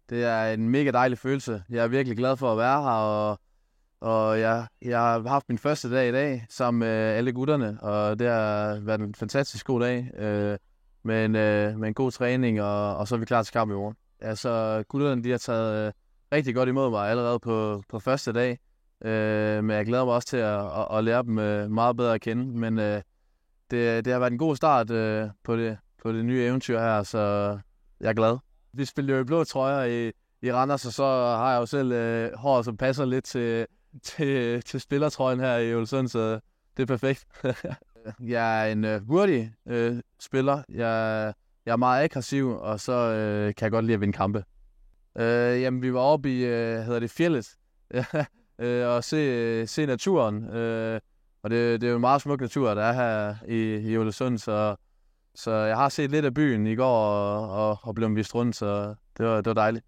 Det er en mega dejlig følelse. Jeg er virkelig glad for at være her, og jeg har haft min første dag i dag sammen med alle gutterne, og det har været en fantastisk god dag med en god træning, og så er vi klar til kamp i morgen. Altså, gutterne de har taget rigtig godt imod mig allerede på første dag, men jeg glæder mig også til at lære dem meget bedre at kende, men det har været en god start på det nye eventyr her, så jeg er glad. Vi spiller jo i blå trøjer i Randers, og så har jeg jo selv hår, som passer lidt til spillertrøjen her i Ålesund, så det er perfekt. Jeg er en hurtig spiller. Jeg er meget aggressiv, og så kan jeg godt lide at vinde kampe. Jamen, vi var oppe i fjeldet, og se naturen. Og det er jo en meget smuk natur, der er her i Ålesund, så jeg har set lidt af byen i går og blev vist rundt, så det var dejligt.